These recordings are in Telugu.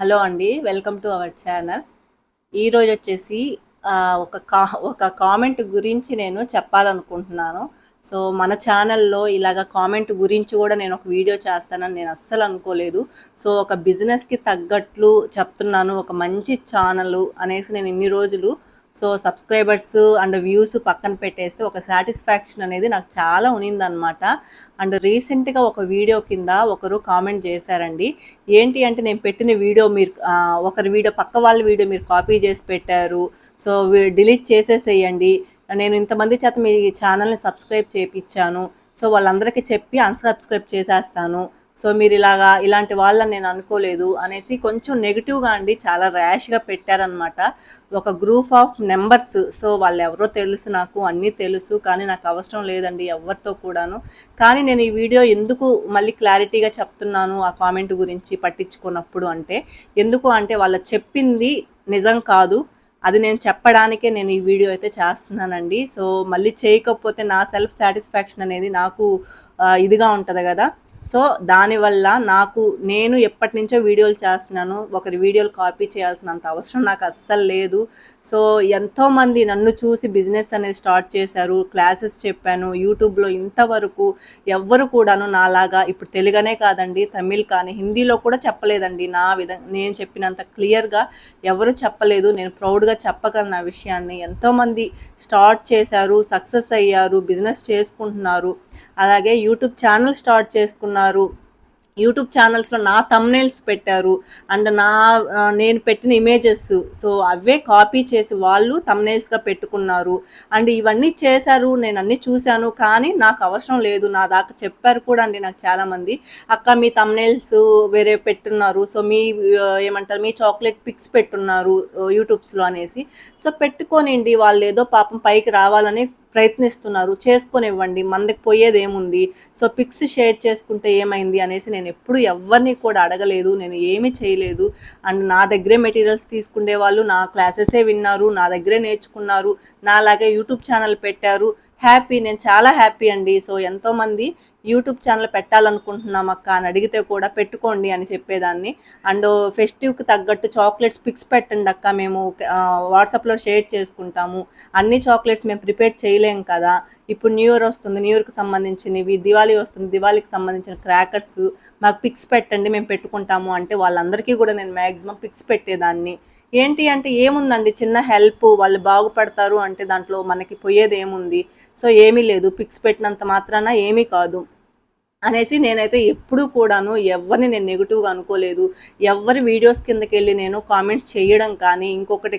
హలో అండి. Welcome to our channel. ఈరోజు వచ్చేసి ఒక కామెంట్ గురించి నేను చెప్పాలనుకుంటున్నాను. సో, మన ఛానల్‌లో ఇలాగ కామెంట్ గురించి గూడా నేను ఒక వీడియో చేస్తానని నేను అస్సలు అనుకోలేదు. సో, ఒక బిజినెస్‌కి తగ్గట్లు చెప్తున్నాను. ఒక మంచి ఛానలు అనేసి నేను ఇన్ని రోజులు సబ్స్క్రైబర్స్ అండ్ వ్యూస్ పక్కన పెట్టేస్తే ఒక సాటిస్ఫాక్షన్ అనేది నాకు చాలా ఉన్నిందనమాట. అండ్ రీసెంట్‌గా ఒక వీడియో కింద ఒకరు కామెంట్ చేశారండి. ఏంటి అంటే నేను పెట్టిన వీడియో మీరు ఒకరి వీడియో పక్క వాళ్ళ వీడియో మీరు కాపీ చేసి పెట్టారు. సో, డిలీట్ చేసేసేయండి. నేను ఇంతమంది చేత మీ ఛానల్‌ని సబ్స్క్రైబ్ చేపిచ్చాను. సో, వాళ్ళందరికీ చెప్పి అన్‌సబ్స్క్రైబ్ చేసేస్తాను. సో, ఇలాంటి వాళ్ళని నేను అనుకోలేదు అనేసి కొంచెం నెగెటివ్‌గా అండి చాలా ర్యాష్‌గా పెట్టారనమాట. ఒక గ్రూప్ ఆఫ్ మెంబర్స్. సో, వాళ్ళెవరో తెలుసు నాకు, అన్నీ తెలుసు. కానీ నాకు అవసరం లేదండి ఎవరితో కూడాను. కానీ నేను ఈ వీడియో ఎందుకు మళ్ళీ క్లారిటీగా చెప్తున్నాను ఆ కామెంట్ గురించి పట్టించుకోనప్పుడు అంటే, ఎందుకు అంటే వాళ్ళు చెప్పింది నిజం కాదు. అది నేను చెప్పడానికే నేను ఈ వీడియో అయితే చేస్తున్నానండి. సో, మళ్ళీ చేయకపోతే నా సెల్ఫ్ సాటిస్ఫాక్షన్ అనేది నాకు ఇదిగా ఉంటది గదా! సో, దానివల్ల నేను ఎప్పటినుంచో వీడియోలు చేస్తున్నాను. ఒకరి వీడియోలు కాపీ చేయాల్సినంత అవసరం నాకు అస్సలు లేదు. సో, ఎంతోమంది నన్ను చూసి బిజినెస్ అనేది స్టార్ట్ చేశారు. క్లాసెస్ చెప్పాను. యూట్యూబ్‌లో ఇంతవరకు ఎవ్వరు కూడాను నాలాగా ఇప్పుడు తెలుగనే కాదండి, తమిళ్ కానీ, హిందీలో కూడా చెప్పలేదండి. నేను చెప్పినంత క్లియర్‌గా ఎవరు చెప్పలేదు. నేను ప్రౌడ్‌గా చెప్పగలను ఆ విషయాన్ని. ఎంతోమంది స్టార్ట్ చేశారు, సక్సెస్ అయ్యారు, బిజినెస్ చేసుకుంటున్నారు. అలాగే యూట్యూబ్ ఛానల్ స్టార్ట్ చేసుకున్నారు. యూట్యూబ్ ఛానల్స్‌లో నా థంబ్‌నెయిల్స్ పెట్టారు. అండ్ నేను పెట్టిన ఇమేజెస్ అవే కాపీ చేసి వాళ్ళు థంబ్‌నెయిల్స్‌గా పెట్టుకున్నారు. అండ్ ఇవన్నీ చేశారు. నేను అన్నీ చూశాను. కానీ నాకు అవసరం లేదు. నా దాకా చెప్పారు కూడా అండి నాకు చాలామంది. "అక్క మీ థంబ్‌నెయిల్స్ వేరే పెట్టున్నారు. సో మీ ఏమంటారు మీ చాక్లెట్ పిక్స్ పెట్టున్నారు యూట్యూబ్స్‌లో" అనేసి. సో పెట్టుకోనిండి. వాళ్ళేదో పాపం పైకి రావాలని ప్రయత్నిస్తున్నారు. చేసుకోనివ్వండి. మనకి పోయేదేముంది? సో పిక్స్ షేర్ చేసుకుంటే ఏమైంది అనేసి నేను ఎప్పుడు ఎవ్వరిని కూడా అడగలేదు. నేను ఏమీ చేయలేదు. అండ్ నా దగ్గరే మెటీరియల్స్ తీసుకునే వాళ్ళు నా క్లాసెసే విన్నారు. నా దగ్గరే నేర్చుకున్నారు. నాలాగే యూట్యూబ్ ఛానల్ పెట్టారు. హ్యాపీ. నేను చాలా హ్యాపీ అండి. సో ఎంతోమంది యూట్యూబ్ ఛానల్ పెట్టాలనుకుంటున్నాం అక్క అని అడిగితే కూడా పెట్టుకోండి అని చెప్పేదాన్ని. అండ్ ఫెస్టివ్‌కి తగ్గట్టు చాక్లెట్స్ పిక్స్ పెట్టండి అక్క, మేము వాట్సాప్‌లో షేర్ చేసుకుంటాము. అన్ని చాక్లెట్స్ మేము ప్రిపేర్ చేయలేం కదా! ఇప్పుడు న్యూ ఇయర్ వస్తుంది. న్యూ ఇయర్‌కి సంబంధించినవి, దివాళీ వస్తుంది. దివాళీకి సంబంధించిన క్రాకర్స్ మాకు పిక్స్ పెట్టండి, మేము పెట్టుకుంటాము అంటే వాళ్ళందరికీ కూడా నేను మాక్సిమం పిక్స్ పెట్టేదాన్ని. ఏంటి అంటే ఏముందండి, చిన్న హెల్ప్, వాళ్ళు బాగుపడతారు అంటే దాంట్లో మనకి పోయేదేముంది? సో ఏమీ లేదు. పిక్స్ పెట్టినంత మాత్రాన ఏమీ కాదు అనేసి నేనైతే ఎప్పుడూ కూడాను ఎవ్వరిని నేను నెగెటివ్‌గా అనుకోలేదు. ఎవ్వరి వీడియోస్ కిందకెళ్ళి నేను కామెంట్స్ చేయడం కానీ, ఇంకొకటి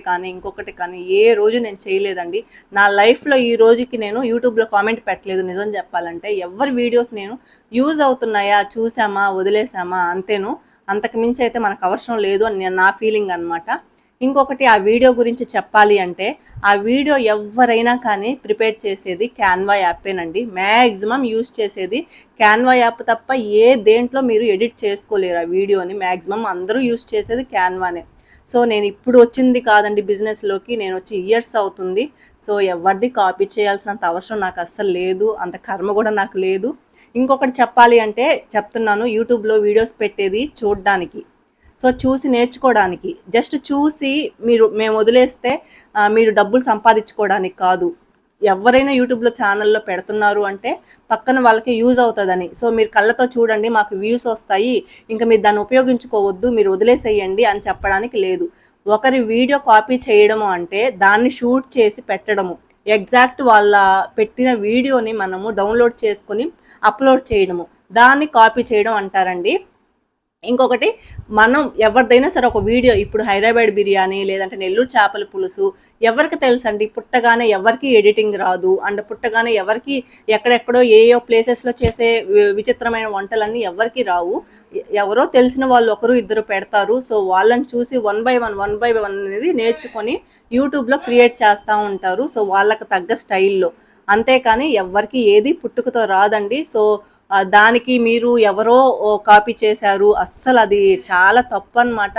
కానీ ఏ రోజు నేను చేయలేదండి. నా లైఫ్‌లో ఈ రోజుకి నేను యూట్యూబ్‌లో కామెంట్ పెట్టలేదు నిజం చెప్పాలంటే. ఎవ్వరి వీడియోస్ నేను యూజ్ అవుతున్నాయా, చూసామా, వదిలేసామా అంతేను. అంతకు మించి అయితే మనకు అవసరం లేదు అని నా ఫీలింగ్ అనమాట. ఇంకొకటి ఆ వీడియో గురించి చెప్పాలి అంటే, ఆ వీడియో ఎవ్వరైనా కానీ ప్రిపేర్ చేసేది క్యాన్వా యాప్పేనండి. మ్యాక్సిమం యూజ్ చేసేది క్యాన్వా యాప్ తప్ప దేంట్లో మీరు ఎడిట్ చేసుకోలేరు ఆ వీడియోని. మ్యాక్సిమం అందరూ యూజ్ చేసేది క్యాన్వానే. సో నేను ఇప్పుడు వచ్చింది కాదండి బిజినెస్‌లోకి. నేనొచ్చి ఇయర్స్ అవుతుంది. సో ఎవరిది కాపీ చేయాల్సినంత అవసరం నాకు అస్సలు లేదు. అంత కర్మ కూడా నాకు లేదు. ఇంకొకటి చెప్పాలి అంటే చెప్తున్నాను, యూట్యూబ్‌లో వీడియోస్ పెట్టేది చూడ్డానికి. సో చూసి నేర్చుకోవడానికి. జస్ట్ చూసి మేము వదిలేస్తే మీరు డబ్బులు సంపాదించుకోవడానికి కాదు. ఎవరైనా యూట్యూబ్‌లో ఛానల్‌లో పెడుతున్నారు అంటే పక్కన వాళ్ళకి యూజ్ అవుతదని. సో మీరు కళ్ళతో చూడండి, మాకు వ్యూస్ వస్తాయి, ఇంక మీరు దాన్ని ఉపయోగించుకోవద్దు, మీరు వదిలేసేయండి అని చెప్పడానికి లేదు. ఒకరి వీడియో కాపీ చేయడము అంటే దాన్ని షూట్ చేసి పెట్టడము. ఎగ్జాక్ట్ వాళ్ళ పెట్టిన వీడియోని మనము డౌన్‌లోడ్ చేసుకొని అప్‌లోడ్ చేయడము. దాన్ని కాపీ చేయడం అంటారండి. ఇంకొకటి, మనం ఎవరిదైనా సరే ఒక వీడియో ఇప్పుడు హైదరాబాద్ బిర్యానీ లేదంటే నెల్లూరు చేపల పులుసు ఎవరికి తెలుసండి? పుట్టగానే ఎవరికి ఎడిటింగ్ రాదు. అండ్ పుట్టగానే ఎవరికి ఎక్కడెక్కడో ఏయో ప్లేసెస్‌లో చేసే విచిత్రమైన వంటలన్నీ ఎవరికీ రావు. ఎవరో తెలిసిన వాళ్ళు ఒకరు ఇద్దరు పెడతారు. సో వాళ్ళని చూసి వన్ బై వన్ అనేది నేర్చుకొని యూట్యూబ్‌లో క్రియేట్ చేస్తా ఉంటారు. సో వాళ్ళకి తగ్గ స్టైల్‌లో. అంతేకాని ఎవ్వరికి ఏది పుట్టుకతో రాదండి. సో దానికి మీరు ఎవరో కాపీ చేశారు, అస్సలు అది చాలా తప్పనమాట.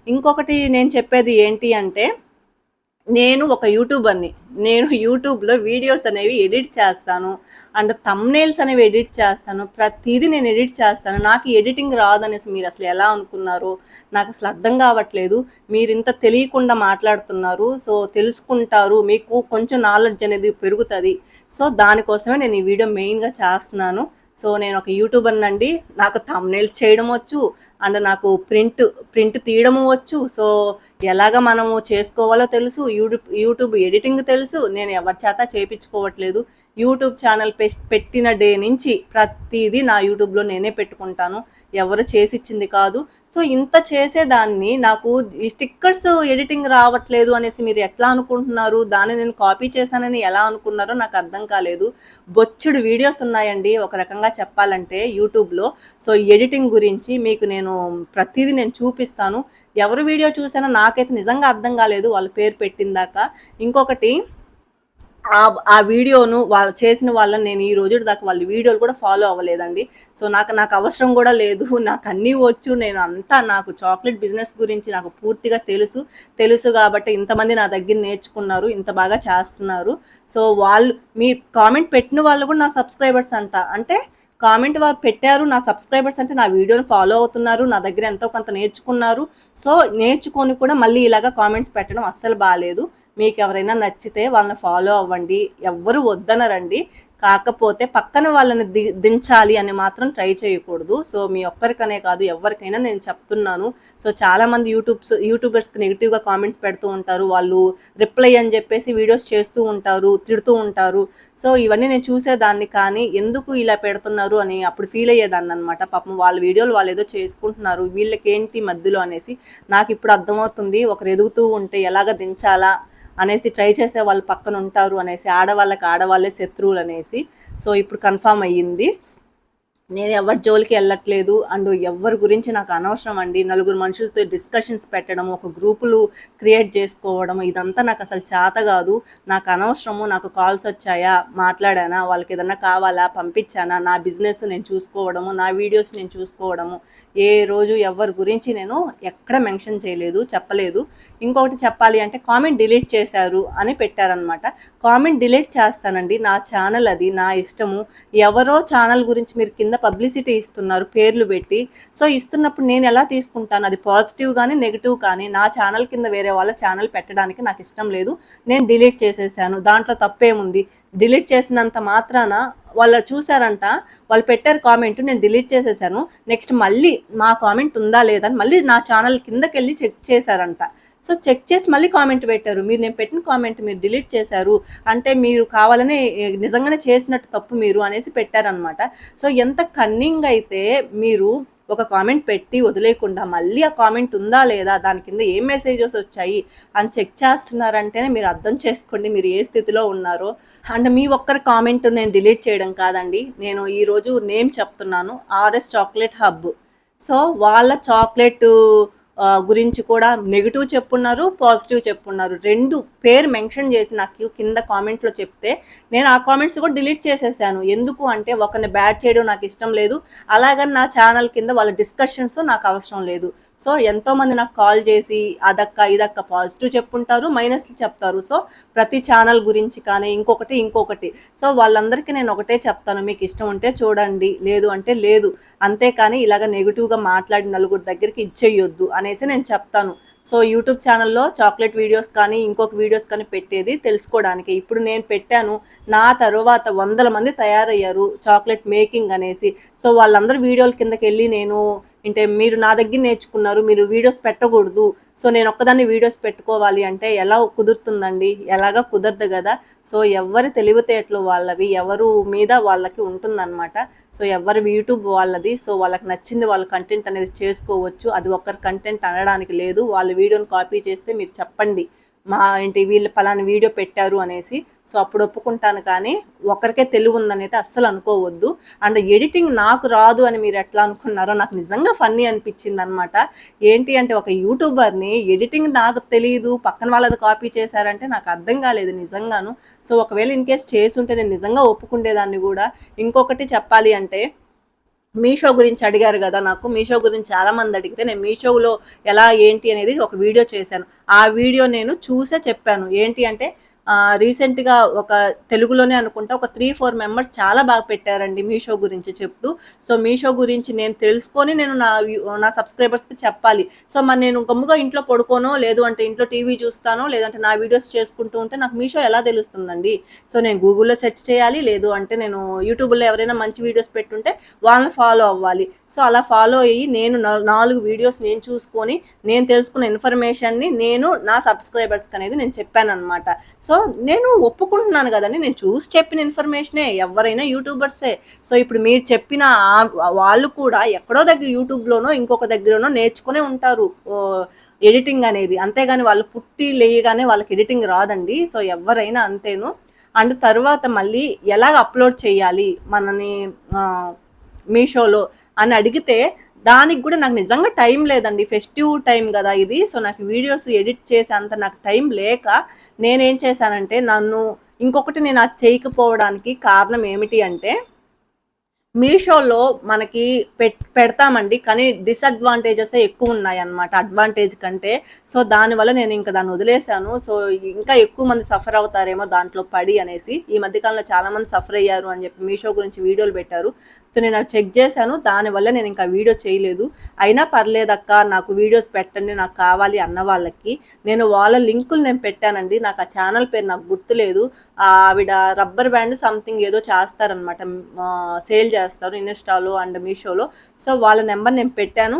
ఇంకొకటి నేను చెప్పేది ఏంటి అంటే, నేను ఒక యూట్యూబర్‌ని. నేను యూట్యూబ్‌లో వీడియోస్ అనేవి ఎడిట్ చేస్తాను. అండ్ థంబ్‌నెయిల్స్ అనేవి ఎడిట్ చేస్తాను. ప్రతీదీ నేను ఎడిట్ చేస్తాను. నాకు ఎడిటింగ్ రాదనేసి మీరసలు ఎలా అనుకున్నారో నాకసలు అర్థం కావట్లేదు. మీరింత తెలియకుండా మాట్లాడుతున్నారు. సో, తెలుసుకుంటారు. మీకు కొంచెం నాలెడ్జ్ అనేది పెరుగుతది. సో, దానికోసమే నేను ఈ వీడియో మెయిన్‌గా చేస్తున్నాను. సో, నేను ఒక యూట్యూబర్‌నండి. నాకు థంబ్‌నెయిల్స్ చేయడం వచ్చు. అండ్ నాకు ప్రింట్ తీయడము వచ్చు. సో, ఎలాగ మనము చేసుకోవాలో తెలుసు. యూట్యూబ్ ఎడిటింగ్ తెలుసు. నేను ఎవరి చేత చేపించుకోవట్లేదు. యూట్యూబ్ ఛానల్ పెట్టిన డే నుంచి ప్రతిదీ నా యూట్యూబ్‌లో నేనే పెట్టుకుంటాను. ఎవరు చేసిచ్చింది కాదు. సో, ఇంత చేసేదాన్ని నాకు ఈ స్టిక్కర్స్ ఎడిటింగ్ రావట్లేదు అనేసి మీరు ఎట్లా అనుకుంటున్నారు? దాన్ని నేను కాపీ చేశానని ఎలా అనుకున్నారో నాకు అర్థం కాలేదు. బొచ్చెడు వీడియోస్ ఉన్నాయండి ఒక రకంగా చెప్పాలంటే యూట్యూబ్‌లో. సో, ఎడిటింగ్ గురించి మీకు నేను ప్రతీదీ నేను చూపిస్తాను. ఎవరు వీడియో చూసానో నాకైతే నిజంగా అర్థం కాలేదు వాళ్ళ పేరు పెట్టిందాకా. ఇంకొకటి ఆ వీడియోను వాళ్ళు చేసిన వాళ్ళని నేను ఈ రోజు దాకా వాళ్ళ వీడియోలు కూడా ఫాలో అవ్వలేదండి. సో, నాకు అవసరం కూడా లేదు. నాకు అన్నీ వచ్చు. నాకు చాక్లెట్ బిజినెస్ గురించి నాకు పూర్తిగా తెలుసు కాబట్టి ఇంతమంది నా దగ్గర నేర్చుకున్నారు. ఇంత బాగా చేస్తున్నారు. సో, మీ కామెంట్ పెట్టిన వాళ్ళు కూడా నా సబ్స్క్రైబర్స్ అంట. అంటే కామెంట్ వాళ్ళు పెట్టారు. నా సబ్స్క్రైబర్స్ అంటే నా వీడియోని ఫాలో అవుతున్నారు. నా దగ్గర ఎంతో కొంత నేర్చుకున్నారు. సో, నేర్చుకొని కూడా మళ్ళీ ఇలాగ కామెంట్స్ పెట్టడం అస్సలు బాలేదు. మీకు ఎవరైనా నచ్చితే వాళ్ళని ఫాలో అవ్వండి. ఎవ్వరు వద్దనరండి. కాకపోతే పక్కన వాళ్ళని దించాలి అని మాత్రం ట్రై చేయకూడదు. సో, మీ ఒక్కరికనే కాదు ఎవరికైనా నేను చెప్తున్నాను. సో, చాలామంది యూట్యూబర్స్కి నెగిటివ్గా కామెంట్స్ పెడుతూ ఉంటారు. వాళ్ళు రిప్లై అని చెప్పేసి వీడియోస్ చేస్తూ ఉంటారు, తిడుతూ ఉంటారు. సో, ఇవన్నీ నేను చూసేదాన్ని. కానీ ఎందుకు ఇలా పెడుతున్నారు అని అప్పుడు ఫీల్ అయ్యేదాన్ని అనమాట. పాపం వాళ్ళ వీడియోలు వాళ్ళు ఏదో చేసుకుంటున్నారు, వీళ్ళకేంటి మధ్యలో అనేసి. నాకు ఇప్పుడు అర్థమవుతుంది ఒకరు ఎదుగుతూ ఉంటే ఎలాగ దించాలా అనేసి ట్రై చేసే వాళ్ళు పక్కన ఉంటారు అనేసి, ఆడవాళ్ళకి ఆడవాళ్ళే శత్రువులు అనేసి. సో, ఇప్పుడు కన్ఫామ్ అయ్యింది. నేను ఎవరి జోలికి వెళ్ళట్లేదు. అండ్ ఎవరి గురించి నాకు అనవసరం అండి. నలుగురు మనుషులతో డిస్కషన్స్ పెట్టడం, ఒక గ్రూపులు క్రియేట్ చేసుకోవడం, ఇదంతా నాకు అసలు చేత కాదు. నాకు అనవసరము. నాకు కాల్స్ వచ్చాయా, మాట్లాడానా, వాళ్ళకి ఏదన్నా కావాలా, పంపించానా, నా బిజినెస్ నేను చూసుకోవడము, నా వీడియోస్ నేను చూసుకోవడము. ఏ రోజు ఎవరి గురించి నేను ఎక్కడ మెన్షన్ చేయలేదు, చెప్పలేదు. ఇంకొకటి చెప్పాలి అంటే కామెంట్ డిలీట్ చేశారు అని పెట్టారనమాట. కామెంట్ డిలీట్ చేస్తానండి. నా ఛానల్ అది, నా ఇష్టము. ఎవరో ఛానల్ గురించి మీరు కింద పబ్లిసిటీ ఇస్తున్నారు పేర్లు పెట్టి. సో, ఇస్తున్నప్పుడు నేను ఎలా తీసుకుంటాను? అది పాజిటివ్ కానీ నెగిటివ్ కానీ నా ఛానల్ కింద వేరే వాళ్ళ ఛానల్ పెట్టడానికి నాకు ఇష్టం లేదు. నేను డిలీట్ చేసేసాను. దాంట్లో తప్పేముంది? డిలీట్ చేసినంత మాత్రాన వాళ్ళు చూసారంట, వాళ్ళు పెట్టారు కామెంట్, నేను డిలీట్ చేసేసాను. నెక్స్ట్ మళ్ళీ మా కామెంట్ ఉందా లేదా అని మళ్ళీ నా ఛానల్ కిందకి వెళ్ళి చెక్ చేశారంట. సో, చెక్ చేసి మళ్ళీ కామెంట్ పెట్టారు. నేను పెట్టిన కామెంట్ మీరు డిలీట్ చేశారు అంటే మీరు కావాలనే నిజంగానే చేసినట్టు తప్పు మీరు అనేసి పెట్టారనమాట. సో, ఎంత కన్నింగ్ అయితే మీరు ఒక కామెంట్ పెట్టి వదిలేయకుండా మళ్ళీ ఆ కామెంట్ ఉందా లేదా, దాని కింద ఏం మెసేజెస్ వచ్చాయి అని చెక్ చేస్తున్నారంటేనే మీరు అర్థం చేసుకోండి మీరు ఏ స్థితిలో ఉన్నారో. అండ్ మీ ఒక్కరి కామెంట్ నేను డిలీట్ చేయడం కాదండి. నేను ఈరోజు నేమ్ చెప్తున్నాను, ఆర్ఎస్ చాక్లెట్ హబ్. సో, వాళ్ళ చాక్లెట్ గురించి కూడా నెగిటివ్ చెప్పున్నారు, పాజిటివ్ చెప్పున్నారు. 2 పేరు మెన్షన్ చేసి నాకు కింద కామెంట్లో చెప్తే నేను ఆ కామెంట్స్ కూడా డిలీట్ చేసేసాను. ఎందుకు అంటే ఒకరిని బ్యాడ్ చేయడం నాకు ఇష్టం లేదు. అలాగని నా ఛానల్ కింద వాళ్ళ డిస్కషన్స్ నాకు అవసరం లేదు. సో, ఎంతోమంది నాకు కాల్ చేసి ఇదక్క పాజిటివ్ చెప్పుంటారు, మైనస్లు చెప్తారు. సో, ప్రతి ఛానల్ గురించి కానీ ఇంకొకటి. సో, వాళ్ళందరికీ నేను ఒకటే చెప్తాను, మీకు ఇష్టం ఉంటే చూడండి, లేదు అంటే లేదు. అంతేకాని ఇలాగ నెగిటివ్గా మాట్లాడి నలుగురు దగ్గరికి ఇచ్చేయొద్దు అనేసి నేను చెప్తాను. సో, యూట్యూబ్ ఛానల్లో చాక్లెట్ వీడియోస్ కానీ ఇంకొక వీడియోస్ కానీ పెట్టేది తెలుసుకోవడానికి. ఇప్పుడు నేను పెట్టాను, నా తర్వాత వందల మంది తయారయ్యారు చాక్లెట్ మేకింగ్ అనేసి. సో, వాళ్ళందరూ వీడియోల కిందకి వెళ్ళి అంటే మీరు నా దగ్గర నేర్చుకున్నారు, మీరు వీడియోస్ పెట్టకూడదు, సో నేను ఒక్కదాన్ని వీడియోస్ పెట్టుకోవాలి అంటే ఎలా కుదురుతుందండి? ఎలాగా కుదరదు కదా. సో, ఎవరి తెలివితేటలు వాళ్ళవి, ఎవరు మీద వాళ్ళకి ఉంటుందన్నమాట. సో, ఎవరి యూట్యూబ్ వాళ్ళది. సో, వాళ్ళకి నచ్చింది వాళ్ళు కంటెంట్ అనేది చేసుకోవచ్చు. అది ఒక్కరి కంటెంట్ అనడానికి లేదు. వాళ్ళ వీడియోని కాపీ చేస్తే మీరు చెప్పండి, వీళ్ళు పలానా వీడియో పెట్టారు అనేసి. సో, అప్పుడు ఒప్పుకుంటాను. కానీ ఒకరికే తెలివి ఉందనైతే అస్సలు అనుకోవద్దు. అండ్ ఎడిటింగ్ నాకు రాదు అని మీరు ఎట్లా అనుకున్నారో నాకు నిజంగా ఫన్నీ అనిపించింది అనమాట. ఏంటి అంటే ఒక యూట్యూబర్ని ఎడిటింగ్ నాకు తెలియదు, పక్కన వాళ్ళది కాపీ చేశారంటే నాకు అర్థం కాలేదు నిజంగాను. సో, ఒకవేళ ఇన్ కేస్ చేసుంటే నేను నిజంగా ఒప్పుకుండేదాన్ని కూడా. ఇంకొకటి చెప్పాలి అంటే మీషో గురించి అడిగారు గదా! నాకు. మీషో గురించి చాలామంది అడిగితే నేను మీషోలో ఎలా ఏంటి అనేది ఒక వీడియో చేశాను. ఆ వీడియో నేను చూసే చెప్పాను. ఏంటి అంటే రీసెంట్‌గా ఒక తెలుగులోనే అనుకుంటా ఒక 3, 4 మెంబర్స్ చాలా బాగా పెట్టారండి మీషో గురించి చెప్తూ. సో, మీషో గురించి నేను తెలుసుకొని నేను నా సబ్స్క్రైబర్స్‌కి చెప్పాలి. సో, మరి నేను గమ్ముగా ఇంట్లో పడుకోనో, లేదు అంటే ఇంట్లో టీవీ చూస్తానో, లేదంటే నా వీడియోస్ చేసుకుంటూ ఉంటే నాకు మీషో ఎలా తెలుస్తుందండి? సో, నేను గూగుల్‌లో సెర్చ్ చేయాలి. లేదు అంటే నేను యూట్యూబ్‌లో ఎవరైనా మంచి వీడియోస్ పెట్టుంటే వాళ్ళని ఫాలో అవ్వాలి. సో, అలా ఫాలో అయ్యి నేను 4 వీడియోస్ నేను చూసుకొని, నేను తెలుసుకున్న ఇన్ఫర్మేషన్‌ని నేను నా సబ్స్క్రైబర్స్‌కనేది నేను చెప్పాననమాట. సో, నేను ఒప్పుకుంటున్నాను గదండీ! నేను చూసి చెప్పిన ఇన్ఫర్మేషనే. ఎవ్వరైనా యూట్యూబర్సే. సో, ఇప్పుడు మీరు చెప్పిన వాళ్ళు కూడా ఎక్కడో దగ్గర యూట్యూబ్‌లోనో, ఇంకొక దగ్గరనో నేర్చుకునే ఉంటారు. ఎడిటింగ్ అనేది. అంతేగాని వాళ్ళు పుట్టి లేయగానే వాళ్ళకి ఎడిటింగ్ రాదండి. సో, ఎవ్వరైనా అంతేను. అండ్ తరువాత మళ్ళీ ఎలాగ అప్‌లోడ్ చేయాలి మనని ఆహ్, మీషోలో అని అడిగితే, దానికి గూడా నాకు నిజంగా టైం లేదండి. ఫెస్టివ్ టైమ్ గదా ఇది. సో, నాకు వీడియోస్ ఎడిట్ చేసేంత నాకు టైం లేక, నేనేం చేశానంటే, ఇంకొకటి నేను అది చేయకపోవడానికి కారణం ఏమిటి అంటే మీషోలో మనకి పెడతామండి. కానీ డిసడ్వాంటేజెసే ఎక్కువున్నాయన్నమాట అడ్వాంటేజ్ కంటే. సో, దానివల్ల నేనింక దాన్ని వదిలేసాను. సో, ఇంకా ఎక్కువ మంది సఫర్ అవుతారేమో దాంట్లో పడి అనేసి. ఈ మధ్య కాలంలో చాలామంది సఫర్ అయ్యారు అని చెప్పి మీషో గురించి వీడియోలు పెట్టారు. సో, నేనది చెక్ చేశాను. దానివల్ల నేనింకా వీడియో చేయలేదు. అయినా పర్లేదక్కా నాకు వీడియోస్ పెట్టండి నాకు కావాలి అన్న వాళ్ళకి, వాళ్ళ లింకులు నేను పెట్టానండి. నాకు ఆ ఛానల్ పేరు నాకు గుర్తులేదు. ఆవిడ రబ్బర్ బ్యాండ్ సంథింగ్ ఏదో చేస్తారనమాట. సేల్ చేస్తారు ఇన్‌స్టాలో అండ్ మీషోలో. సో, వాళ్ళ నెంబర్ నేను పెట్టాను.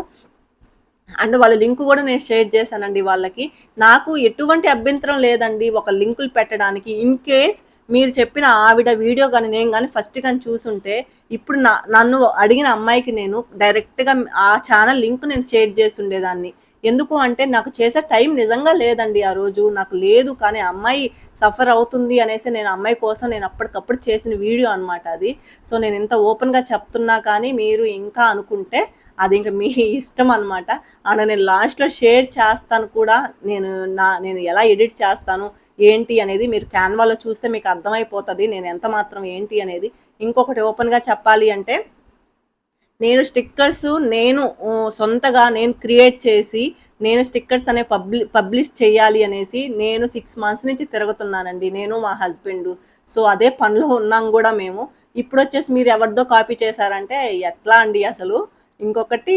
అండ్ వాళ్ళ లింక్ గూడా నేను షేర్ చేశానండి వాళ్ళకి. నాకు ఎటువంటి అభ్యంతరం లేదండి ఒక లింకులు పెట్టడానికి. ఇన్ కేస్ మీరు చెప్పిన ఆవిడ వీడియో గాని, నేను గాని ఫస్ట్ గాని చూసుంటే, ఇప్పుడు నన్ను అడిగిన అమ్మాయికి నేను డైరెక్ట్‌గా ఆ ఛానల్ లింక్ నేను షేర్ చేసుండేదాన్ని. ఎందుకు అంటే, నాకు చేసే టైం నిజంగా లేదండి ఆ రోజు. నాకు లేదు. కానీ ఆ అమ్మాయి సఫర్ అవుతుంది అనేసి నేను ఆ అమ్మాయి కోసం నేను అప్పటికప్పుడు చేసిన వీడియో అనమాట అది. సో, నేనింత ఓపెన్‌గా చెప్తున్నా కానీ, మీరు ఇంకా అనుకుంటే అది ఇంక మీ ఇష్టం అనమాట. అండ్ నేను లాస్ట్‌లో షేర్ చేస్తాను కూడా. నేను నేను ఎలా ఎడిట్ చేస్తాను, ఏంటి అనేది మీరు క్యాన్వాలో చూస్తే మీకు అర్థమైపోతది. నేను ఎంత మాత్రం ఏంటి అనేది. ఇంకొకటి ఓపెన్‌గా చెప్పాలి అంటే, నేను స్టిక్కర్స్ సొంతగా నేను క్రియేట్ చేసి, నేను స్టిక్కర్స్ అనేవి పబ్లిష్ చేయాలి అనేసి నేను 6 మంత్స్ నుంచి తిరుగుతున్నానండి. నేను, మా హస్బెండు. సో, అదే పనిలో ఉన్నాం గూడా మేము. ఇప్పుడొచ్చేసి మీరు ఎవరిదో కాపీ చేశారంటే ఎట్లా అండి అసలు? ఇంకొకటి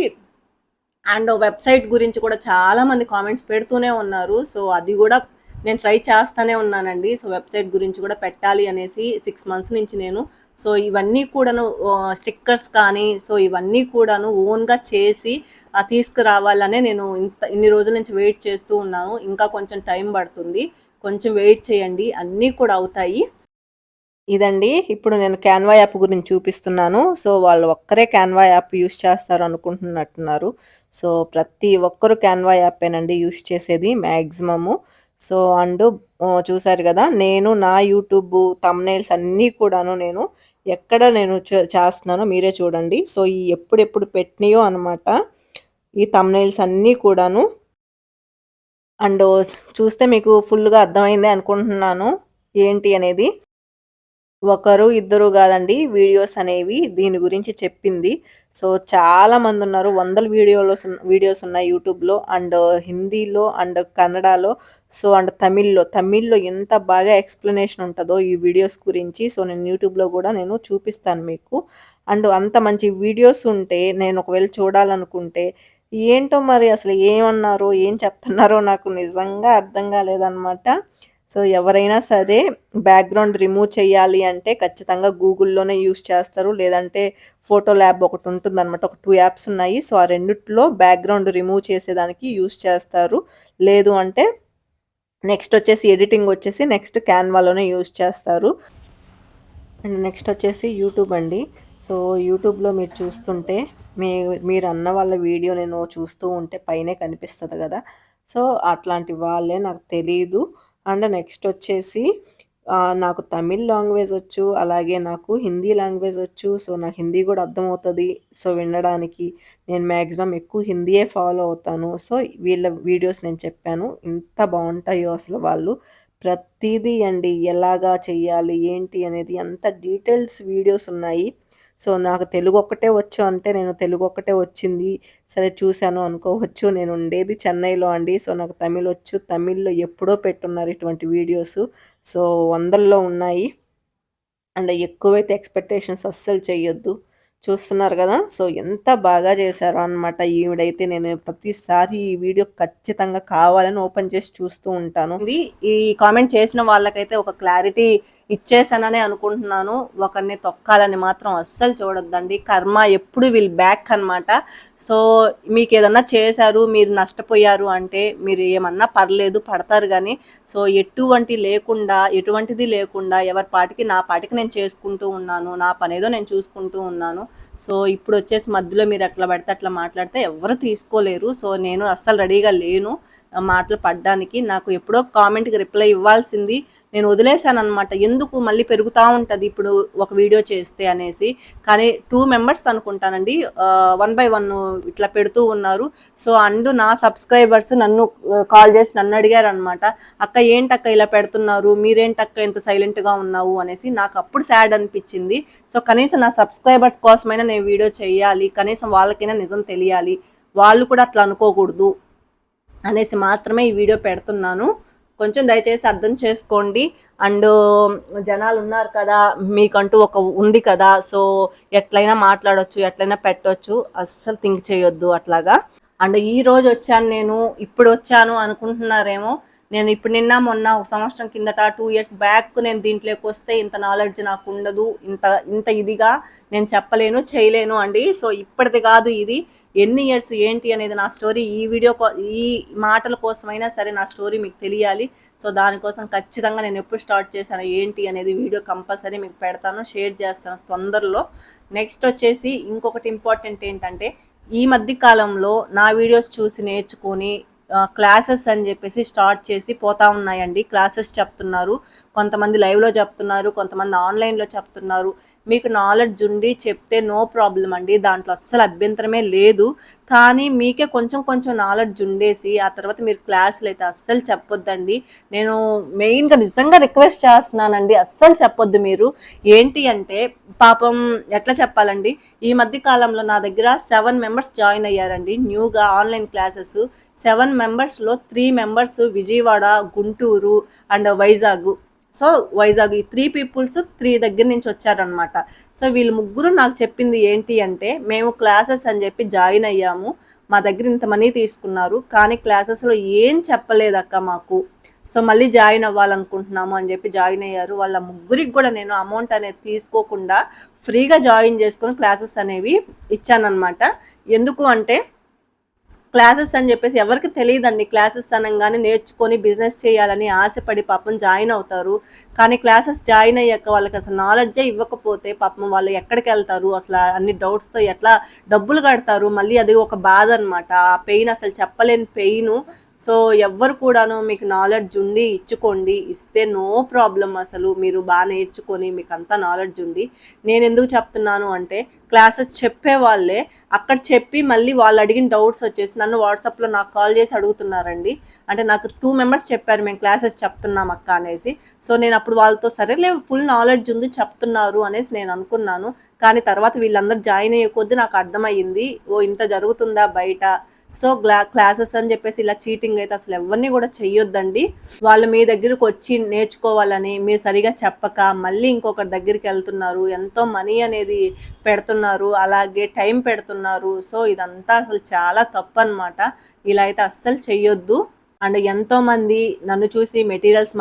వెబ్‌సైట్ గురించి కూడా చాలామంది కామెంట్స్ పెడుతూనే ఉన్నారు. సో, అది గూడా నేను ట్రై చేస్తానే ఉన్నానండి. సో, వెబ్‌సైట్ గురించి కూడా పెట్టాలి అనేసి 6 మంత్స్ నుంచి నేను సో, ఇవన్నీ కూడాను స్టిక్కర్స్ కానీ, సో, ఇవన్నీ కూడాను ఓన్‌గా చేసి తీసుకురావాలనే నేను ఇన్ని రోజుల నుంచి వెయిట్ చేస్తూ ఉన్నాను. ఇంకా కొంచెం టైం పడుతుంది. కొంచెం వెయిట్ చేయండి. అన్నీ కూడా అవుతాయి. ఇదండి. ఇప్పుడు నేను క్యాన్వా యాప్ గురించి చూపిస్తున్నాను. సో, వాళ్ళు ఒక్కరే క్యాన్వా యాప్ యూజ్ చేస్తారు అనుకుంటున్నట్టున్నారు. సో, ప్రతి ఒక్కరు క్యాన్వా యాపేనండి యూజ్ చేసేది మాక్సిమము. సో, చూసారు గదా! నేను నా యూట్యూబు థంబ్‌నెయిల్స్ అన్నీ కూడాను ఎక్కడ నేను చేస్తున్నానో మీరే చూడండి. సో, ఈ ఎప్పుడెప్పుడు పెట్టినయో అనమాట. ఈ థంబ్‌నెయిల్స్ అన్నీ కూడాను. అండ్ చూస్తే మీకు ఫుల్‌గా అర్థమైందే అనుకుంటున్నాను. ఏంటి అనేది. ఒకరు, ఇద్దరు గాదండి వీడియోస్ అనేవి దీని గురించి చెప్పింది. సో, చాలా మందున్నారు. వందల వీడియోస్ ఉన్నాయి యూట్యూబ్‌లో హిందీలో కన్నడలో తమిళ్‌లో. తమిళ్‌లో ఎంత బాగా ఎక్స్‌ప్లనేషన్ ఉంటదో ఈ వీడియోస్ గురించి. సో, నేను యూట్యూబ్‌లో గూడా చూపిస్తాను మీకు. అంత మంచి వీడియోస్ ఉంటే నేను ఒకవేళ చూడాలనుకుంటే ఏంటో మరి అసలు ఏమన్నారో, ఏం చెప్తున్నారో నాకు నిజంగా అర్థం గాలేదనమాట. సో, ఎవరైనా సరే బ్యాక్‌గ్రౌండ్ రిమూవ్ చేయాలి అంటే ఖచ్చితంగా గూగుల్‌లోనే యూజ్ చేస్తారు. లేదంటే ఫోటో ల్యాబ్ ఒకటుంటుందనమాట. ఒక 2 యాప్స్ ఉన్నాయి. సో, ఆ రెండిట్లో బ్యాక్‌గ్రౌండ్ రిమూవ్ చేసేదానికి యూజ్ చేస్తారు. లేదు అంటే నెక్స్ట్ క్యాన్వాలోనే యూజ్ చేస్తారు. నెక్స్ట్ వచ్చేసి యూట్యూబ్ అండి. సో, యూట్యూబ్‌లో మీరు చూస్తుంటే మీరన్న వాళ్ళ వీడియో నేను చూస్తూ ఉంటే పైనే కనిపిస్తది గదా! సో, అట్లాంటి వాళ్ళే నాకు తెలీదు. నెక్స్ట్ వచ్చేసి నాకు తమిళ్ లాంగ్వేజ్ వచ్చు. అలాగే నాకు హిందీ లాంగ్వేజ్ వచ్చు. సో, నాకు హిందీ గూడా అర్థమవుతది. సో, వినడానికి నేను మాక్సిమం ఎక్కువ హిందీయే ఫాలో అవుతాను. సో, వీళ్ళ వీడియోస్ నేను చెప్పాను. ఎంత బావుంటాయో అసలు వాళ్ళు ప్రతీదీ అండి. ఎలాగా చెయ్యాలి? ఏంటి? అనేది అంత డీటెయిల్స్ వీడియోస్ ఉన్నాయి. సో నాకు తెలుగు ఒక్కటే వచ్చు అంటే నేను తెలుగు ఒక్కటే వచ్చింది. సరే చూశాను అనుకోవచ్చు. నేను ఉండేది చెన్నైలో అండి. సో నాకు తమిళ్ వచ్చు. తమిళ్‌లో ఎప్పుడో పెట్టున్నారు ఇటువంటి వీడియోసు. సో వందల్లో ఉన్నాయి. అండ్ ఎక్కువైతే ఎక్స్‌పెక్టేషన్స్ అస్సలు చేయొద్దు. చూస్తున్నారు గదా! సో ఎంత బాగా చేశారో అన్నమాట ఈవిడైతే. నేను ప్రతిసారి ఈ వీడియో ఖచ్చితంగా కావాలని ఓపెన్ చేసి చూస్తూ ఉంటాను. ఈ కామెంట్ చేసిన వాళ్ళకైతే ఒక క్లారిటీ ఇచ్చేసాననే అనుకుంటున్నాను. ఒకరిని తొక్కాలని మాత్రం అస్సలు చూడొద్దండి. కర్మ ఎప్పుడు విల్ బ్యాక్ అన్నమాట. సో మీకేదన్నా చేశారు, మీరు నష్టపోయారు అంటే మీరు ఏమన్నా పర్లేదు పడతారు గానీ, సో ఎటువంటిది లేకుండా ఎవరి పాటికి నా పాటికి నేను చేసుకుంటూ ఉన్నాను. నా పనేదో నేను చూసుకుంటూ ఉన్నాను. సో ఇప్పుడొచ్చేసి మధ్యలో మీరు ఎట్లా పడితే అట్లా మాట్లాడితే ఎవ్వరు తీసుకోలేరు. సో నేను అస్సలు రెడీగా లేను మాటలు పడ్డానికి. నాకు ఎప్పుడో కామెంట్‌కి రిప్లై ఇవ్వాల్సింది నేను వదిలేసాననమాట. ఎందుకు మళ్ళీ పెరుగుతా ఉంటది ఇప్పుడు ఒక వీడియో చేస్తే అనేసి. కానీ 2 మెంబర్స్ అనుకుంటానండి 1 బై 1 ఇట్లా పెడుతూ ఉన్నారు. సో నా సబ్స్క్రైబర్స్ నన్ను కాల్ చేసి నన్ను అడిగారనమాట. అక్క ఏంటక్క ఇలా పెడుతున్నారు? మీరేంటక్క ఇంత సైలెంట్‌గా ఉన్నావు అనేసి. నాకు అప్పుడు సాడ్ అనిపించింది. సో కనీసం నా సబ్స్క్రైబర్స్ కోసమైనా నేను వీడియో చేయాలి. కనీసం వాళ్ళకైనా నిజం తెలియాలి. వాళ్ళు కూడా అట్లా అనుకోకూడదు అనేసి మాత్రమే ఈ వీడియో పెడుతున్నాను. కొంచెం దయచేసి అర్థం చేసుకోండి. అండ్ జనాలు ఉన్నారు కదా, మీకంటూ ఒక ఉంది కదా, సో ఎట్లయినా మాట్లాడొచ్చు, ఎట్లయినా పెట్టొచ్చు. అస్సలు థింక్ చేయొద్దు అట్లాగా. అండ్ ఈ రోజు వచ్చాను నేను, ఇప్పుడు వచ్చాను అనుకుంటున్నారేమో. నేను ఇప్పుడు నిన్న మొన్న ఒక సంవత్సరం కిందట 2 ఇయర్స్ బ్యాక్ నేను దీంట్లోకి వస్తే ఇంత నాలెడ్జ్ నాకు ఉండదు. ఇంత ఇంత ఇదిగా నేను చెప్పలేను, చేయలేను అండి. సో ఇప్పటిది కాదు ఇది. ఎన్ని ఇయర్స్ ఏంటి అనేది నా స్టోరీ ఈ మాటల కోసమైనా సరే నా స్టోరీ మీకు తెలియాలి. సో దానికోసం ఖచ్చితంగా నేను ఎప్పుడు స్టార్ట్ చేశాను ఏంటి అనేది వీడియో కంపల్సరీ మీకు పెడతాను, షేర్ చేస్తాను తొందరలో. నెక్స్ట్ వచ్చేసి ఇంకొకటి ఇంపార్టెంట్ ఏంటంటే, ఈ మధ్య కాలంలో నా వీడియోస్ చూసి నేర్చుకొని క్లాసెస్ అని చెప్పేసి స్టార్ట్ చేసి పోతా ఉన్నాయండి. క్లాసెస్ చెప్తున్నారు, కొంతమంది లైవ్లో చెప్తున్నారు, కొంతమంది ఆన్లైన్లో చెప్తున్నారు. మీకు నాలెడ్జ్ ఉండి చెప్తే నో ప్రాబ్లం అండి, దాంట్లో అస్సలు అభ్యంతరమే లేదు. కానీ మీకే కొంచెం కొంచెం నాలెడ్జ్ ఉండేసి ఆ తర్వాత మీరు క్లాసులు అయితే అస్సలు చెప్పొద్దండి. నేను మెయిన్గా నిజంగా రిక్వెస్ట్ చేస్తున్నానండి, అస్సలు చెప్పొద్దు మీరు. ఏంటి అంటే పాపం ఎట్లా చెప్పాలండి, ఈ మధ్య కాలంలో నా దగ్గర 7 మెంబర్స్ జాయిన్ అయ్యారండి న్యూగా ఆన్లైన్ క్లాసెస్. 7 మెంబర్స్లో 3 members Vijayawada, Guntur and Vizag. So Vizag ఈ 3 పీపుల్స్ 3 దగ్గర నుంచి వచ్చారనమాట. సో వీళ్ళు ముగ్గురు నాకు చెప్పింది ఏంటి అంటే, మేము క్లాసెస్ అని చెప్పి జాయిన్ అయ్యాము, మా దగ్గర ఇంత మనీ తీసుకున్నారు, కానీ క్లాసెస్లో ఏం చెప్పలేదక్క మాకు. సో మళ్ళీ జాయిన్ అవ్వాలనుకుంటున్నాము అని చెప్పి జాయిన్ అయ్యారు. వాళ్ళ ముగ్గురికి కూడా నేను అమౌంట్ అనేది తీసుకోకుండా ఫ్రీగా జాయిన్ చేసుకొని క్లాసెస్ అనేవి ఇచ్చానమాట. ఎందుకు అంటే క్లాసెస్ అని చెప్పేసి ఎవరికి తెలియదండి. క్లాసెస్ అనగానే నేర్చుకొని బిజినెస్ చేయాలని ఆశపడి పాపం జాయిన్ అవుతారు. కానీ క్లాసెస్ జాయిన్ అయ్యాక వాళ్ళకి అసలు నాలెడ్జే ఇవ్వకపోతే పాపం వాళ్ళు ఎక్కడికి వెళ్తారు, అసలు అన్ని డౌట్స్తో ఎట్లా డబ్బులు కడతారు, మళ్ళీ అది ఒక బాధ అనమాట. ఆ పెయిన్ అసలు చెప్పలేని పెయిన్. సో ఎవ్వరు కూడాను మీకు నాలెడ్జ్ ఉండి ఇచ్చుకోండి, ఇస్తే నో ప్రాబ్లం. అసలు మీరు బాగా నేర్చుకొని మీకు అంతా నాలెడ్జ్ ఉంది. నేను ఎందుకు చెప్తున్నాను అంటే, క్లాసెస్ చెప్పే వాళ్ళే అక్కడ చెప్పి మళ్ళీ వాళ్ళు అడిగిన డౌట్స్ వచ్చేసి నన్ను వాట్సాప్లో నాకు కాల్ చేసి అడుగుతున్నారండి. అంటే నాకు 2 మెంబర్స్ చెప్పారు మేము క్లాసెస్ చెప్తున్నాం అక్క అనేసి. సో నేను అప్పుడు వాళ్ళతో సరేలే ఫుల్ నాలెడ్జ్ ఉంది చెప్తున్నారు అనేసి నేను అనుకున్నాను. కానీ తర్వాత వీళ్ళందరూ జాయిన్ అయ్యే కొద్దీ నాకు అర్థమయ్యింది, ఓ ఇంత జరుగుతుందా బయట. సో క్లాసెస్ అని చెప్పేసి ఇలా చీటింగ్ అయితే అసలు ఎవరిని కూడా చెయ్యొద్దండి. వాళ్ళు మీ దగ్గరకు వచ్చి నేర్చుకోవాలని మీరు సరిగా చెప్పక మళ్ళీ ఇంకొకరి దగ్గరికి వెళ్తున్నారు, ఎంతో మనీ అనేది పెడుతున్నారు, అలాగే టైం పెడుతున్నారు. సో ఇదంతా అసలు చాలా తప్పు అనమాట. ఇలా అయితే అస్సలు చెయ్యొద్దు. అండ్ ఎంతోమంది నన్ను చూసి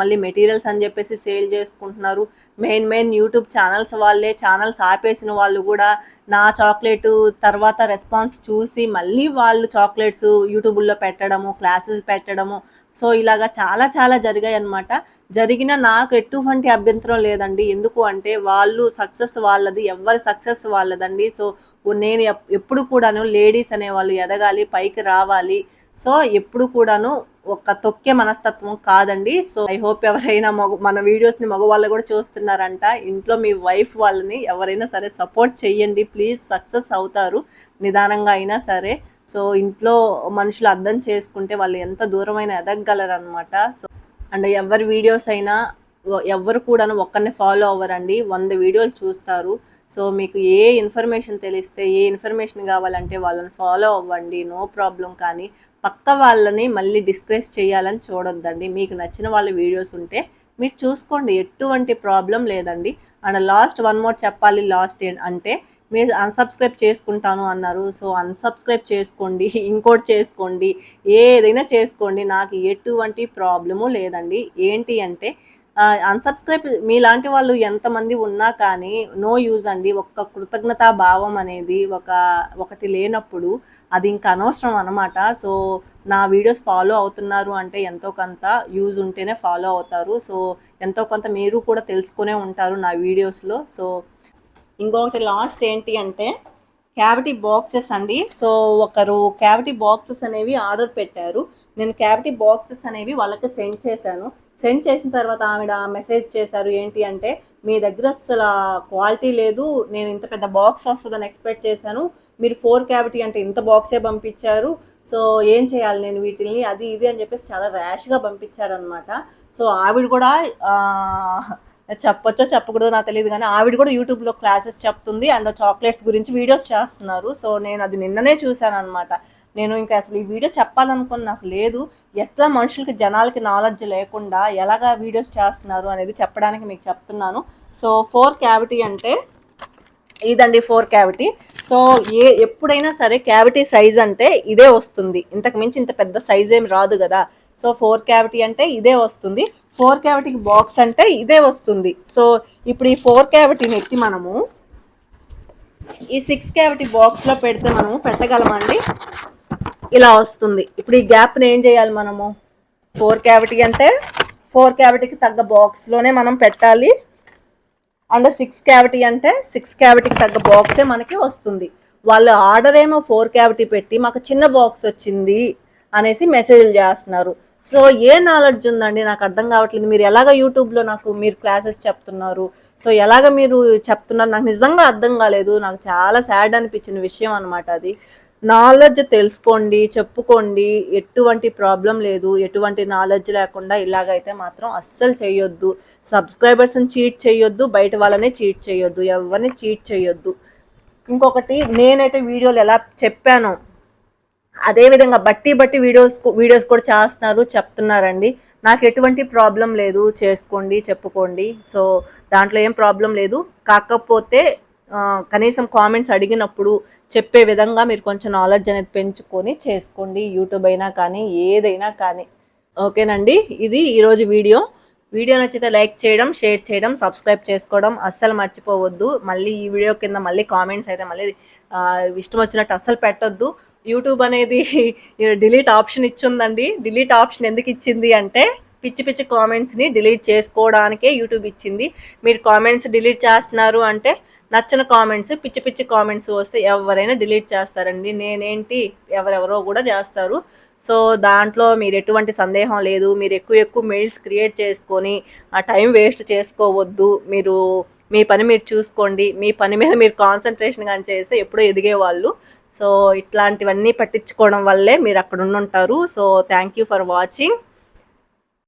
మళ్ళీ మెటీరియల్స్ అని చెప్పేసి సేల్ చేసుకుంటున్నారు. మెయిన్ యూట్యూబ్ ఛానల్స్ వాళ్ళే, ఛానల్స్ ఆపేసిన వాళ్ళు కూడా నా చాక్లెట్ తర్వాత రెస్పాన్స్ చూసి మళ్ళీ వాళ్ళు చాక్లెట్స్ యూట్యూబ్లో పెట్టడము, క్లాసెస్ పెట్టడము. సో ఇలాగా చాలా చాలా జరిగాయి అనమాట. జరిగిన నాకు ఎటువంటి అభ్యంతరం లేదండి. ఎందుకు అంటే వాళ్ళు సక్సెస్ వాళ్ళది, ఎవరి సక్సెస్ వాళ్ళదండి. సో నేను ఎప్పుడు కూడాను లేడీస్ అనేవాళ్ళు ఎదగాలి, పైకి రావాలి. సో ఎప్పుడు కూడాను ఒక తొక్కే మనస్తత్వం కాదండి. సో ఐ హోప్ ఎవరైనా మన వీడియోస్ని మగవాళ్ళు కూడా చూస్తున్నారంట, ఇంట్లో మీ వైఫ్ వాళ్ళని ఎవరైనా సరే సపోర్ట్ చెయ్యండి ప్లీజ్. సక్సెస్ అవుతారు నిదానంగా అయినా సరే. సో ఇంట్లో మనుషులు అర్థం చేసుకుంటే వాళ్ళు ఎంత దూరమైనా ఎదగగలరు అనమాట. సో అండ్ ఎవరి వీడియోస్ అయినా ఎవ్వరు కూడాను ఒక్కరిని ఫాలో అవ్వరండి, 100 వీడియోలు చూస్తారు. సో మీకు ఏ ఇన్ఫర్మేషన్ తెలిస్తే, ఏ ఇన్ఫర్మేషన్ కావాలంటే వాళ్ళని ఫాలో అవ్వండి, నో ప్రాబ్లం. కానీ పక్క వాళ్ళని మళ్ళీ డిస్కరేజ్ చేయాలని చూడొద్దండి. మీకు నచ్చిన వాళ్ళ వీడియోస్ ఉంటే మీరు చూసుకోండి, ఎటువంటి ప్రాబ్లం లేదండి. అండ్ లాస్ట్ వన్ మోర్ చెప్పాలి, లాస్ట్ అంటే మీరు అన్సబ్స్క్రైబ్ చేసుకుంటాను అన్నారు. సో అన్సబ్స్క్రైబ్ చేసుకోండి, ఇంకోటి చేసుకోండి, ఏదైనా చేసుకోండి, నాకు ఎటువంటి ప్రాబ్లము లేదండి. ఏంటి అంటే అన్సబ్స్క్రైబ్ మీలాంటి వాళ్ళు ఎంతమంది ఉన్నా కానీ నో యూజ్ అండి. ఒక్క కృతజ్ఞతా భావం అనేది ఒకటి లేనప్పుడు అది ఇంకా అనవసరం అనమాట. సో నా వీడియోస్ ఫాలో అవుతున్నారు అంటే ఎంతో కొంత యూజ్ ఉంటేనే ఫాలో అవుతారు. సో ఎంతో కొంత మీరు కూడా తెలుసుకునే ఉంటారు నా వీడియోస్లో. సో ఇంకొకటి లాస్ట్ ఏంటి అంటే క్యావిటీ బాక్సెస్ అండి. సో ఒకరు క్యావిటీ బాక్సెస్ అనేవి ఆర్డర్ పెట్టారు. నేను క్యావిటీ బాక్సెస్ అనేవి వాళ్ళకి సెండ్ చేశాను. సెండ్ చేసిన తర్వాత ఆవిడ మెసేజ్ చేశారు ఏంటి అంటే, మీ దగ్గర అసలు క్వాలిటీ లేదు, నేను ఇంత పెద్ద బాక్స్ వస్తుందని ఎక్స్పెక్ట్ చేశాను, మీరు 4 క్యావిటీ అంటే ఇంత బాక్సే పంపించారు, సో ఏం చేయాలి నేను వీటిల్ని, అది ఇది అని చెప్పేసి చాలా ర్యాష్గా పంపించారనమాట. సో ఆవిడ కూడా చెప్పొచ్చో చెప్పకూడదో నాకు తెలియదు కానీ ఆవిడ కూడా యూట్యూబ్లో క్లాసెస్ చెప్తుంది అండ్ చాక్లెట్స్ గురించి వీడియోస్ చేస్తున్నారు. సో నేను అది నిన్ననే చూశాను అనమాట. నేను ఇంకా అసలు ఈ వీడియో చెప్పాలనుకుని నాకు లేదు, ఎట్లా మనుషులకి జనాలకి నాలెడ్జ్ లేకుండా ఎలాగా వీడియోస్ చేస్తున్నారు అనేది చెప్పడానికి మీకు చెప్తున్నాను. సో 4 క్యావిటీ అంటే ఇదండి 4 క్యావిటీ. సో ఎప్పుడైనా సరే క్యావిటీ సైజ్ అంటే ఇదే వస్తుంది, ఇంతకు మించి ఇంత పెద్ద సైజ్ ఏమి రాదు కదా. సో 4 క్యావిటీ అంటే ఇదే వస్తుంది, 4 క్యావిటీకి బాక్స్ అంటే ఇదే వస్తుంది. సో ఇప్పుడు ఈ 4 క్యావిటీని ఎత్తి మనము ఈ 6 క్యావిటీ బాక్స్లో పెడితే మనము పెట్టగలమండి, ఇలా వస్తుంది. ఇప్పుడు ఈ గ్యాప్ని ఏం చేయాలి మనము, 4 క్యావిటీ అంటే 4 క్యావిటీకి తగ్గ బాక్స్లోనే మనం పెట్టాలి. అండ్ 6 క్యావిటీ అంటే 6 క్యావిటీకి తగ్గ బాక్సే మనకి వస్తుంది. వాళ్ళు ఆర్డర్ ఏమో 4 క్యావిటీ పెట్టి మాకు చిన్న బాక్స్ వచ్చింది అనేసి మెసేజ్లు చేస్తున్నారు. సో ఏ నాలెడ్జ్ ఉందండి నాకు అర్థం కావట్లేదు. మీరు ఎలాగ యూట్యూబ్లో నాకు మీరు క్లాసెస్ చెప్తున్నారు, సో ఎలాగ మీరు చెప్తున్నారు నాకు నిజంగా అర్థం కాలేదు. నాకు చాలా సాడ్ అనిపించిన విషయం అనమాట అది. నాలెడ్జ్ తెలుసుకోండి, చెప్పుకోండి, ఎటువంటి ప్రాబ్లం లేదు. ఎటువంటి నాలెడ్జ్ లేకుండా ఇలాగైతే మాత్రం అస్సలు చేయొద్దు. సబ్స్క్రైబర్స్ని చీట్ చేయొద్దు, బయట వాళ్ళని చీట్ చేయొద్దు, ఎవరిని చీట్ చేయొద్దు. ఇంకొకటి, నేనైతే వీడియోలు ఎలా చెప్పానో అదేవిధంగా బట్టి వీడియోస్ కూడా చేస్తున్నారు, చెప్తున్నారండి. నాకు ఎటువంటి ప్రాబ్లం లేదు, చేసుకోండి, చెప్పుకోండి. సో దాంట్లో ఏం ప్రాబ్లం లేదు. కాకపోతే కనీసం కామెంట్స్ అడిగినప్పుడు చెప్పే విధంగా మీరు కొంచెం నాలెడ్జ్ అనేది పెంచుకొని చేసుకోండి, యూట్యూబ్ అయినా కానీ ఏదైనా కానీ. ఓకేనండి, ఇది ఈరోజు వీడియో. వీడియో నచ్చితే లైక్ చేయడం, షేర్ చేయడం, సబ్స్క్రైబ్ చేసుకోవడం అస్సలు మర్చిపోవద్దు. మళ్ళీ ఈ వీడియో కింద మళ్ళీ కామెంట్స్ అయితే మళ్ళీ ఇష్టం వచ్చినట్టు అస్సలు పెట్టొద్దు. యూట్యూబ్ అనేది డిలీట్ ఆప్షన్ ఇచ్చిందండి. డిలీట్ ఆప్షన్ ఎందుకు ఇచ్చింది అంటే పిచ్చి పిచ్చి కామెంట్స్ని డిలీట్ చేసుకోవడానికే యూట్యూబ్ ఇచ్చింది. మీరు కామెంట్స్ డిలీట్ చేస్తున్నారు అంటే నచ్చిన కామెంట్స్, పిచ్చి పిచ్చి కామెంట్స్ వస్తే ఎవరైనా డిలీట్ చేస్తారండి. నేనేంటి, ఎవరెవరో కూడా చేస్తారు. సో దాంట్లో మీరు ఎటువంటి సందేహం లేదు. మీరు ఎక్కువ మెయిల్స్ క్రియేట్ చేసుకొని ఆ టైం వేస్ట్ చేసుకోవద్దు. మీరు మీ పని మీరు చూసుకోండి. మీ పని మీద మీరు కాన్సన్ట్రేషన్ కానీ చేస్తే ఎప్పుడో ఎదిగేవాళ్ళు. సో ఇట్లాంటివన్నీ పట్టించుకోవడం వల్లే మీరు అక్కడ ఉండుంటారు. So thank you for watching.